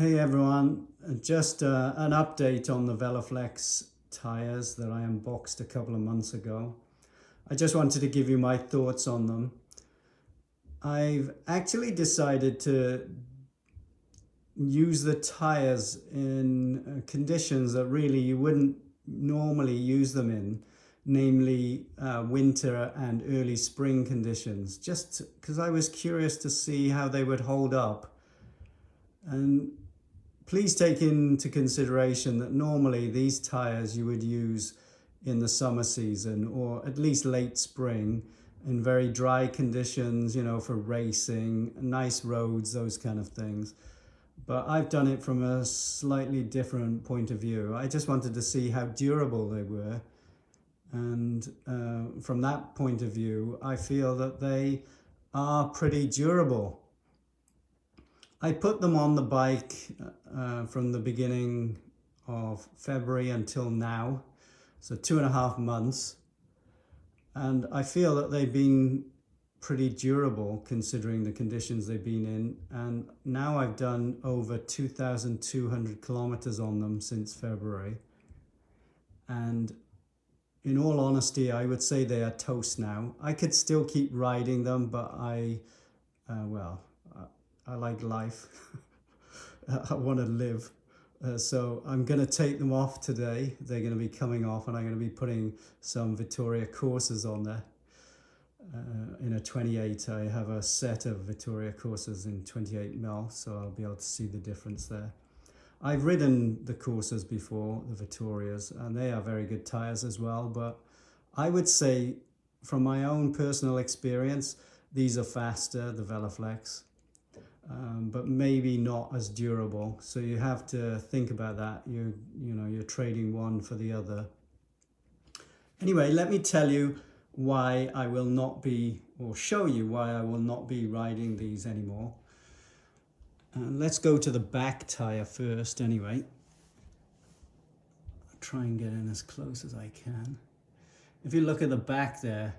Hey everyone, just an update on the Veloflex tyres that I unboxed a couple of months ago. I just wanted to give you my thoughts on them. I've actually decided to use the tyres in conditions that really you wouldn't normally use them in, namely winter and early spring conditions, just because I was curious to see how they would hold up. And please take into consideration that normally these tyres you would use in the summer season or at least late spring in very dry conditions, for racing, nice roads, those kind of things. But I've done it from a slightly different point of view. I just wanted to see how durable they were. And from that point of view, I feel that they are pretty durable. I put them on the bike from the beginning of February until now, so 2.5 months, and I feel that they've been pretty durable considering the conditions they've been in, and now I've done over 2,200 kilometers on them since February, and in all honesty I would say they are toast now. I could still keep riding them, but I like life. I want to live. So I'm going to take them off today. They're going to be coming off and I'm going to be putting some Vittoria Corsas on there. In a 28, I have a set of Vittoria Corsas in 28mm, so I'll be able to see the difference there. I've ridden the Corsas before, the Vittorias, and they are very good tyres as well, but I would say from my own personal experience, these are faster, the Veloflex. But maybe not as durable. So you have to think about that. You're trading one for the other. Anyway, let me tell you why I will not be, or show you why I will not be riding these anymore. Let's go to the back tire first anyway. I'll try and get in as close as I can. If you look at the back there,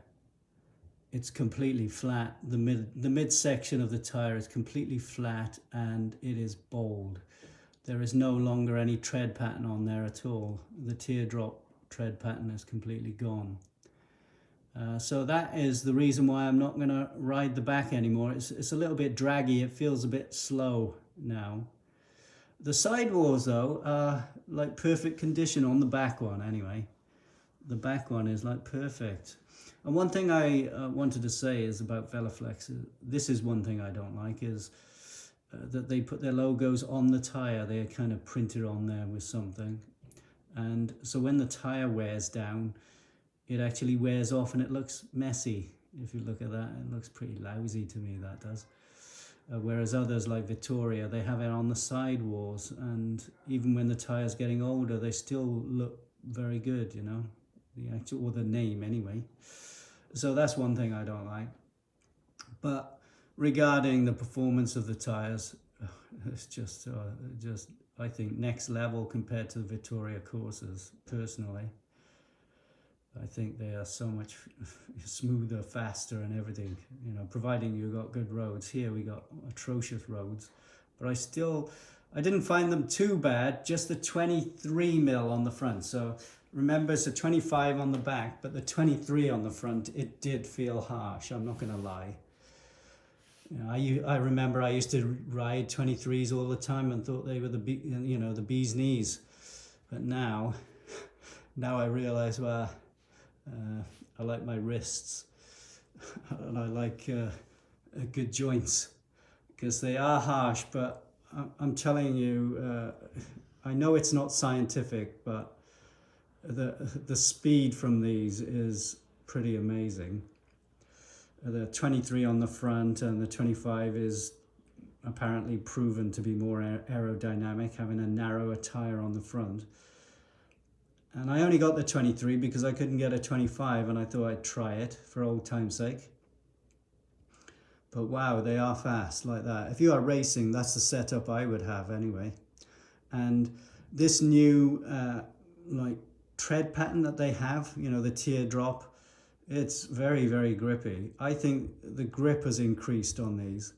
it's completely flat. The mid section of the tire is completely flat and it is bold. There is no longer any tread pattern on there at all. The teardrop tread pattern is completely gone. So that is the reason why I'm not going to ride the back anymore. It's a little bit draggy. It feels a bit slow now. The sidewalls though are like perfect condition on the back one anyway. The back one is like perfect. And one thing I wanted to say is about Veloflex, this is one thing I don't like, is that they put their logos on the tire. They are kind of printed on there with something. And so when the tire wears down, it actually wears off and it looks messy. If you look at that, it looks pretty lousy to me, that does. Whereas others like Vittoria, they have it on the sidewalls. And even when the tire's getting older, they still look very good, the actual, or the name anyway. So that's one thing I don't like. But regarding the performance of the tires, it's just I think next level compared to the Vittoria Corsas. Personally, I think they are so much smoother, faster, and everything. Providing you got good roads. Here we got atrocious roads, but I didn't find them too bad. Just the 23mm on the front. So remember, it's a 25 on the back, but the 23 on the front, it did feel harsh. I'm not going to lie. I remember I used to ride 23s all the time and thought they were the bee's knees. But now I realize, I like my wrists and I like good joints, because they are harsh. But I'm telling you, I know it's not scientific, but the speed from these is pretty amazing. The 23 on the front and the 25 is apparently proven to be more aerodynamic, having a narrower tire on the front. And I only got the 23 because I couldn't get a 25, and I thought I'd try it for old time's sake. But wow, they are fast like that. If you are racing, that's the setup I would have anyway. And this new tread pattern that they have, the teardrop, it's very, very grippy. I think the grip has increased on these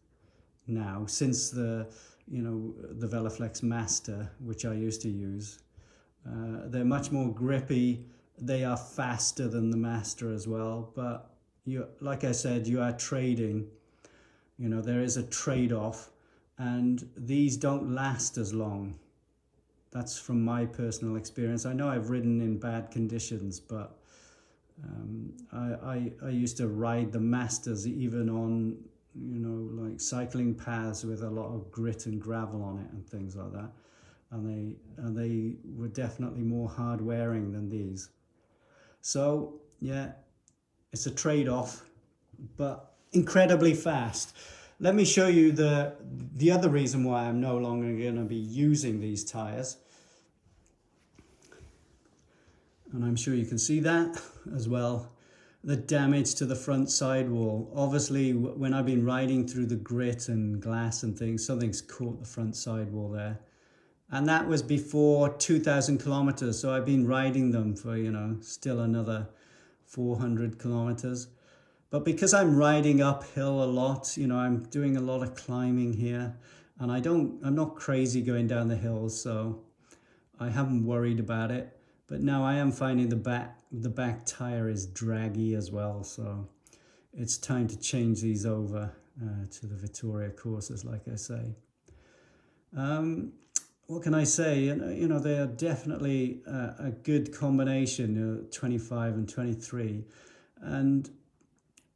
now since the you know, the Veloflex Master, which I used to use. They're much more grippy. They are faster than the Master as well, but you, like I said, you are trading. You know, there is a trade-off, and these don't last as long. That's from my personal experience. I know I've ridden in bad conditions, but I used to ride the Masters even on, you know, like cycling paths with a lot of grit and gravel on it and things like that. And they were definitely more hard wearing than these. So yeah, it's a trade-off, but incredibly fast. Let me show you the other reason why I'm no longer going to be using these tires. And I'm sure you can see that as well. The damage to the front sidewall. Obviously, when I've been riding through the grit and glass and things, something's caught the front sidewall there. And that was before 2,000 kilometers. So I've been riding them for, you know, still another 400 kilometers. But because I'm riding uphill a lot, you know, I'm doing a lot of climbing here, and I'm not crazy going down the hills, so I haven't worried about it. But now I am finding the back tire is draggy as well, so it's time to change these over to the Vittoria Corsas, like I say. What can I say? You know, they are definitely a good combination, 25 and 23. And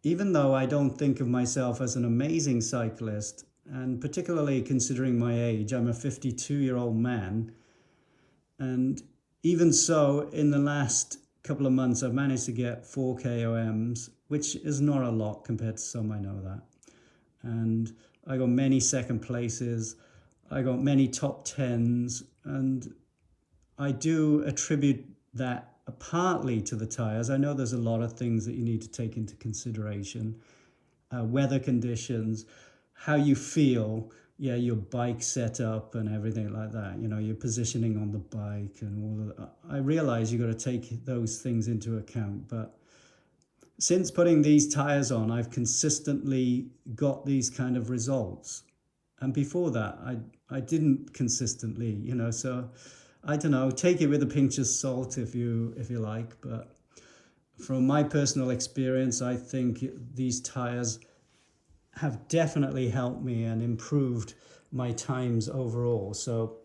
even though I don't think of myself as an amazing cyclist, and particularly considering my age, I'm a 52-year-old man, and even so, in the last couple of months, I've managed to get 4 KOMs, which is not a lot compared to some, I know that. And I got many second places, I got many top 10s, and I do attribute that partly to the tires. I know there's a lot of things that you need to take into consideration. Weather conditions, how you feel, yeah, your bike setup and everything like that. You know, your positioning on the bike and all of that. I realize you got to take those things into account, but since putting these tires on, I've consistently got these kind of results. And before that, I didn't consistently, you know, so I don't know, take it with a pinch of salt if you like, but from my personal experience, I think these tires have definitely helped me and improved my times overall. So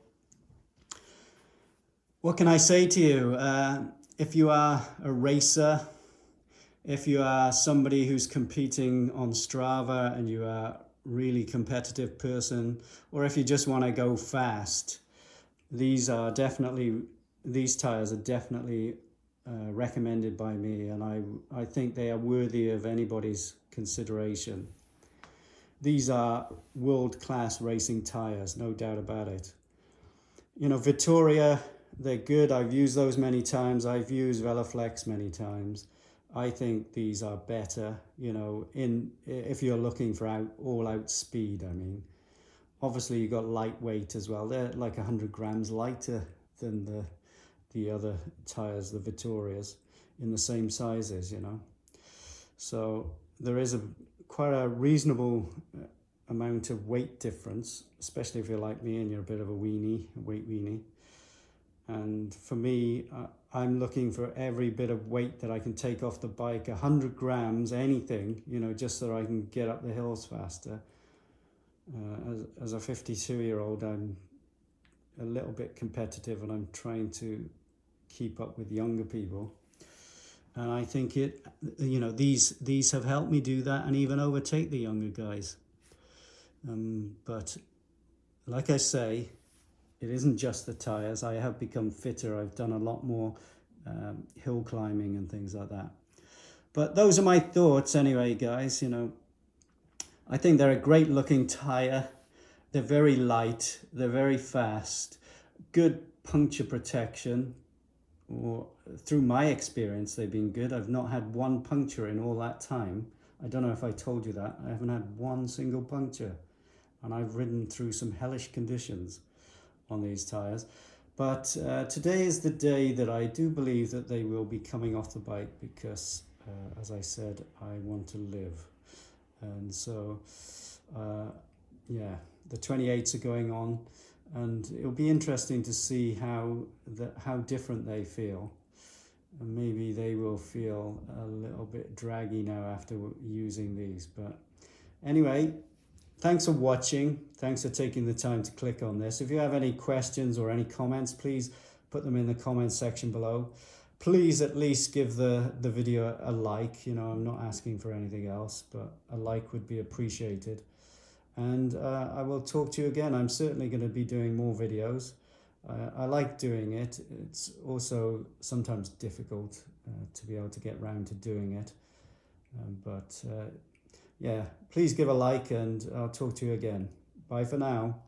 what can I say to you? If you are a racer, if you are somebody who's competing on Strava and you are a really competitive person, or if you just want to go fast, these tires are definitely recommended by me, and I think they are worthy of anybody's consideration. These are world-class racing tires, no doubt about it. You know, Vittoria, they're good. I've used those many times. I've used Veloflex many times. I think these are better, you know, if you're looking for all-out speed, I mean. Obviously, you've got lightweight as well. They're like 100 grams lighter than the other tires, the Vittorias, in the same sizes, you know. So there is quite a reasonable amount of weight difference, especially if you're like me and you're a bit of a weight weenie. And for me, I'm looking for every bit of weight that I can take off the bike, 100 grams, anything, you know, just so I can get up the hills faster. As a 52-year-old, I'm a little bit competitive, and I'm trying to keep up with younger people. And I think these have helped me do that and even overtake the younger guys. But like I say, it isn't just the tires. I have become fitter. I've done a lot more hill climbing and things like that. But those are my thoughts anyway, guys. You know, I think they're a great looking tire. They're very light. They're very fast. Good puncture protection. Or through my experience, they've been good. I've not had one puncture in all that time. I don't know if I told you that. I haven't had one single puncture. And I've ridden through some hellish conditions on these tires. But today is the day that I do believe that they will be coming off the bike because, as I said, I want to live. And so, yeah, the 28s are going on, and it'll be interesting to see how different they feel. And maybe they will feel a little bit draggy now after using these. But anyway, thanks for watching. Thanks for taking the time to click on this. If you have any questions or any comments, please put them in the comment section below. Please at least give the video a like. You know, I'm not asking for anything else, but a like would be appreciated. And I will talk to you again. I'm certainly going to be doing more videos. I like doing it. It's also sometimes difficult to be able to get round to doing it. Yeah, please give a like, and I'll talk to you again. Bye for now.